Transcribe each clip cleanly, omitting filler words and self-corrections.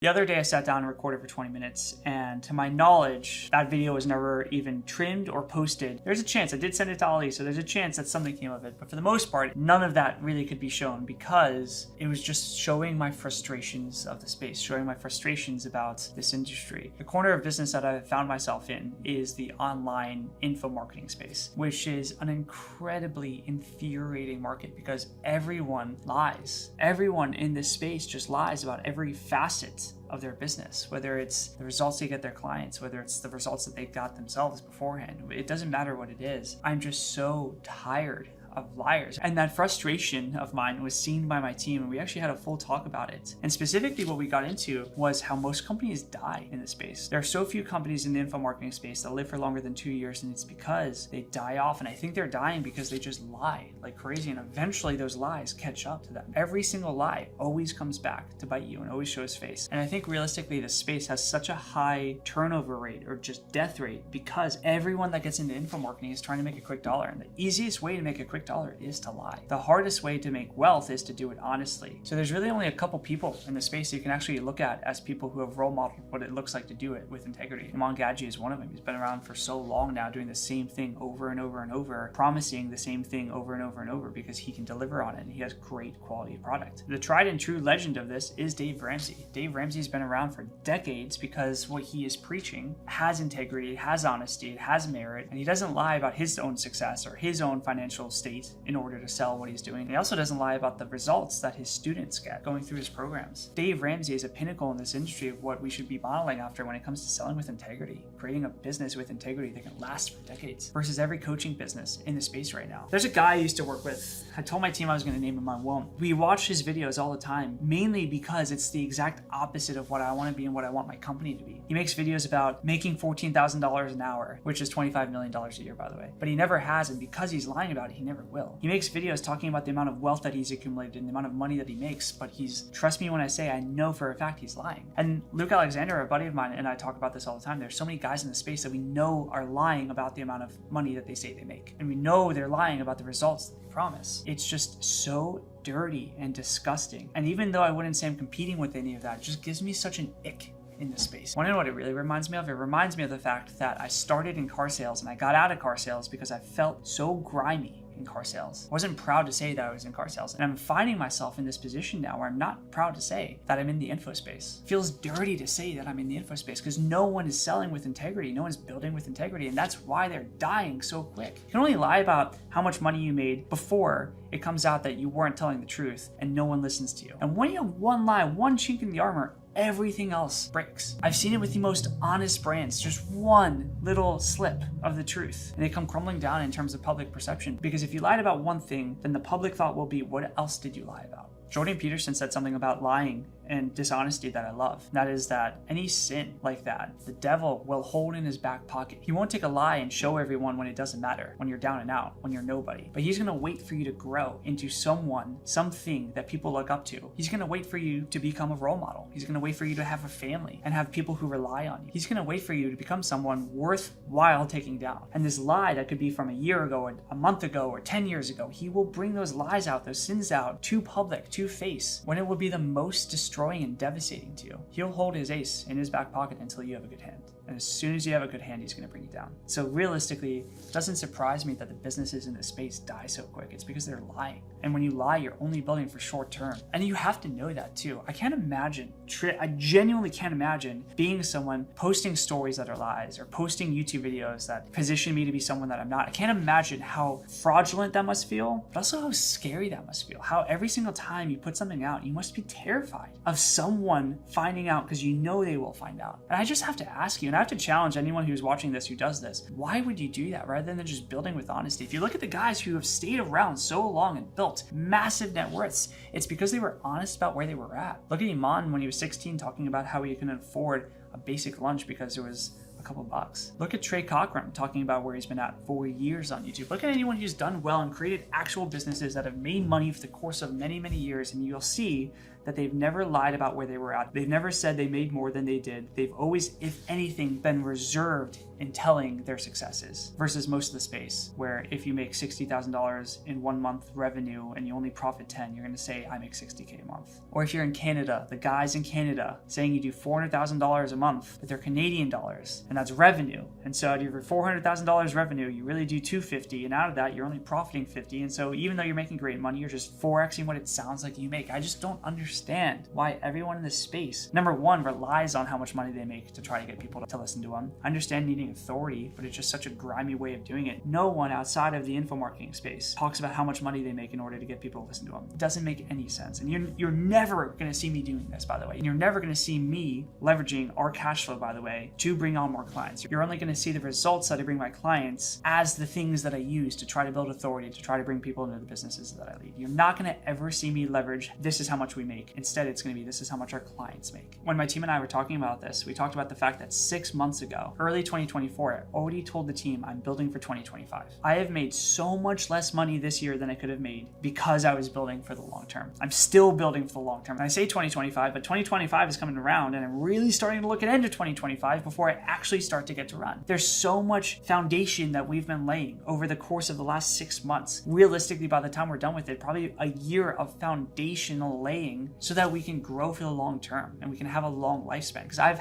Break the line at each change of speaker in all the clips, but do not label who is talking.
The other day I sat down and recorded for 20 minutes, and to my knowledge, that video was never even trimmed or posted. There's a chance, I did send it to Ali, so there's a chance that something came of it, but for the most part, none of that really could be shown because it was just showing my frustrations of the space, showing my frustrations about this industry. The corner of business that I've found myself in is the online info marketing space, which is an incredibly infuriating market because everyone lies. Everyone in this space just lies about every facet of their business, whether it's the results they get their clients, whether it's the results that they got themselves beforehand. It doesn't matter what it is. I'm just so tired of liars. And that frustration of mine was seen by my team, and we actually had a full talk about it. And specifically what we got into was how most companies die in this space. There are so few companies in the info marketing space that live for longer than 2 years, and it's because they die off. And I think they're dying because they just lie like crazy, and eventually those lies catch up to them. Every single lie always comes back to bite you and always shows face. And I think realistically this space has such a high turnover rate or just death rate because everyone that gets into info marketing is trying to make a quick dollar. And the easiest way to make a quick dollar is to lie. The hardest way to make wealth is to do it honestly. So there's really only a couple people in the space you can actually look at as people who have role modeled what it looks like to do it with integrity. Iman Gadji is one of them. He's been around for so long now doing the same thing over and over and over, promising the same thing over and over and over because he can deliver on it and he has great quality product. The tried and true legend of this is Dave Ramsey. Dave Ramsey's been around for decades because what he is preaching has integrity, has honesty, it has merit, and he doesn't lie about his own success or his own financial state in order to sell what he's doing. He also doesn't lie about the results that his students get going through his programs. Dave Ramsey is a pinnacle in this industry of what we should be modeling after when it comes to selling with integrity, creating a business with integrity that can last for decades versus every coaching business in the space right now. There's a guy I used to work with. I told my team I was going to name him, I won't. We watch his videos all the time, mainly because it's the exact opposite of what I want to be and what I want my company to be. He makes videos about making $14,000 an hour, which is $25 million a year, by the way. But he never has, and because he's lying about it, he never will. He makes videos talking about the amount of wealth that he's accumulated and the amount of money that he makes, but trust me when I say I know for a fact he's lying. And Luke Alexander, a buddy of mine, and I talk about this all the time. There's so many guys in the space that we know are lying about the amount of money that they say they make. And we know they're lying about the results that they promise. It's just so dirty and disgusting. And even though I wouldn't say I'm competing with any of that, it just gives me such an ick in this space. Want to know what it really reminds me of? It reminds me of the fact that I started in car sales and I got out of car sales because I felt so grimy in car sales. I wasn't proud to say that I was in car sales. And I'm finding myself in this position now where I'm not proud to say that I'm in the info space. It feels dirty to say that I'm in the info space because no one is selling with integrity. No one's building with integrity. And that's why they're dying so quick. You can only lie about how much money you made before it comes out that you weren't telling the truth and no one listens to you. And when you have one lie, one chink in the armor, everything else breaks. I've seen it with the most honest brands, just one little slip of the truth, and they come crumbling down in terms of public perception. Because if you lied about one thing, then the public thought will be, what else did you lie about? Jordan Peterson said something about lying and dishonesty that I love. That is that any sin like that, the devil will hold in his back pocket. He won't take a lie and show everyone when it doesn't matter, when you're down and out, when you're nobody. But he's gonna wait for you to grow into someone, something that people look up to. He's gonna wait for you to become a role model. He's gonna wait for you to have a family and have people who rely on you. He's gonna wait for you to become someone worthwhile taking down. And this lie that could be from a year ago, or a month ago, or 10 years ago, he will bring those lies out, those sins out to public, to face, when it will be the most destroying and devastating to you. He'll hold his ace in his back pocket until you have a good hand. And as soon as you have a good hand, he's going to bring you down. So realistically, it doesn't surprise me that the businesses in this space die so quick. It's because they're lying. And when you lie, you're only building for short term. And you have to know that too. I can't imagine, I genuinely can't imagine being someone posting stories that are lies or posting YouTube videos that position me to be someone that I'm not. I can't imagine how fraudulent that must feel, but also how scary that must feel. How every single time you put something out, you must be terrified of someone finding out because you know they will find out. And I just have to ask you, and I have to challenge anyone who's watching this who does this, why would you do that rather than just building with honesty? If you look at the guys who have stayed around so long and built massive net worths, it's because they were honest about where they were at. Look at Iman when he was 16 talking about how he couldn't afford a basic lunch because it was a couple bucks. Look at Trey Cochran talking about where he's been at for years on YouTube. Look at anyone who's done well and created actual businesses that have made money for the course of many, many years, and you'll see that they've never lied about where they were at. They've never said they made more than they did. They've always, if anything, been reserved in telling their successes versus most of the space, where if you make $60,000 in 1 month revenue and you only profit 10, you're going to say, I make $60K a month. Or if you're in Canada, the guys in Canada saying you do $400,000 a month, but they're Canadian dollars, and that's revenue. And so out of your $400,000 revenue, you really do $250, and out of that, you're only profiting $50. And so even though you're making great money, you're just 4xing what it sounds like you make. I just don't understand why everyone in this space, number one, relies on how much money they make to try to get people to listen to them. I understand needing authority, but it's just such a grimy way of doing it. No one outside of the info marketing space talks about how much money they make in order to get people to listen to them. It doesn't make any sense. And you're never going to see me doing this, by the way. And you're never going to see me leveraging our cash flow, by the way, to bring on more clients. You're only going to see the results that I bring my clients as the things that I use to try to build authority, to try to bring people into the businesses that I lead. You're not going to ever see me leverage, this is how much we make. Instead, it's going to be, this is how much our clients make. When my team and I were talking about this, we talked about the fact that 6 months ago, early 2024, I already told the team I'm building for 2025. I have made so much less money this year than I could have made because I was building for the long term. I'm still building for the long term. And I say 2025, but 2025 is coming around and I'm really starting to look at end of 2025 before I actually start to get to run. There's so much foundation that we've been laying over the course of the last 6 months. Realistically, by the time we're done with it, probably a year of foundational laying so that we can grow for the long term and we can have a long lifespan. Because I've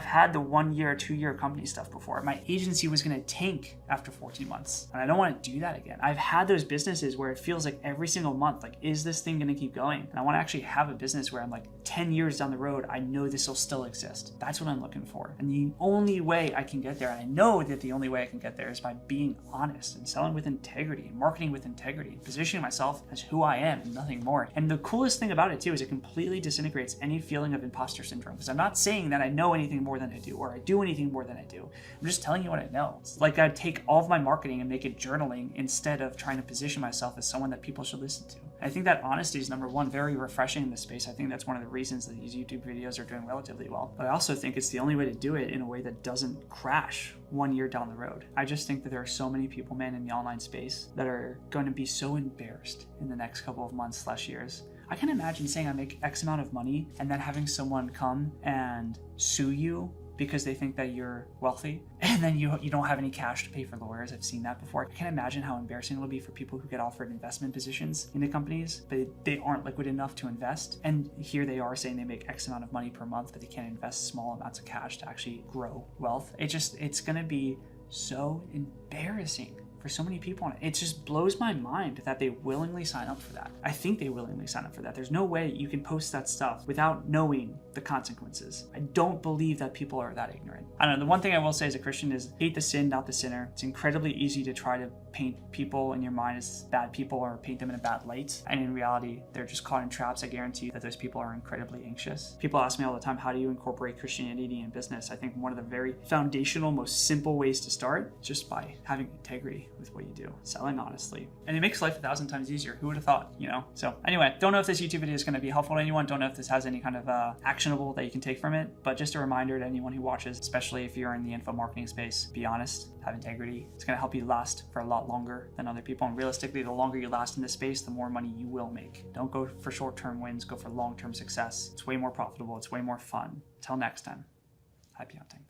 had the 1 year, 2 year company stuff before. My agency was going to tank after 14 months. And I don't want to do that again. I've had those businesses where it feels like every single month, like, is this thing going to keep going? And I want to actually have a business where I'm like 10 years down the road, I know this will still exist. That's what I'm looking for. And the only way I can get there, and I know that the only way I can get there is by being honest and selling with integrity and marketing with integrity and positioning myself as who I am and nothing more. And the coolest thing about it too is it completely disintegrates any feeling of imposter syndrome, because I'm not saying that I know anything more than I do or I do anything more than I do. I'm just telling you what I know. It's like I'd take all of my marketing and make it journaling instead of trying to position myself as someone that people should listen to. I think that honesty is, number one, very refreshing in this space. I think that's one of the reasons that these YouTube videos are doing relatively well. But I also think it's the only way to do it in a way that doesn't crash 1 year down the road. I just think that there are so many people, man, in the online space that are going to be so embarrassed in the next couple of months / years. I can imagine saying I make X amount of money and then having someone come and sue you because they think that you're wealthy, and then you don't have any cash to pay for lawyers. I've seen that before. I can't imagine how embarrassing it'll be for people who get offered investment positions into companies, but they aren't liquid enough to invest. And here they are saying they make X amount of money per month, but they can't invest small amounts of cash to actually grow wealth. It's gonna be so embarrassing for so many people. It just blows my mind that they willingly sign up for that. I think they willingly sign up for that. There's no way you can post that stuff without knowing the consequences. I don't believe that people are that ignorant. I don't know. The one thing I will say as a Christian is hate the sin, not the sinner. It's incredibly easy to try to paint people in your mind as bad people or paint them in a bad light. And in reality, they're just caught in traps. I guarantee that those people are incredibly anxious. People ask me all the time, how do you incorporate Christianity in business? I think one of the very foundational, most simple ways to start is just by having integrity with what you do, selling honestly. And it makes life 1,000 times easier. Who would have thought, you know? So anyway, don't know if this YouTube video is going to be helpful to anyone. Don't know if this has any kind of actionable that you can take from it, but just a reminder to anyone who watches, especially if you're in the info marketing space, be honest, have integrity. It's going to help you last for a lot longer than other people. And realistically, the longer you last in this space, the more money you will make. Don't go for short-term wins, go for long-term success. It's way more profitable. It's way more fun. Till next time, happy hunting.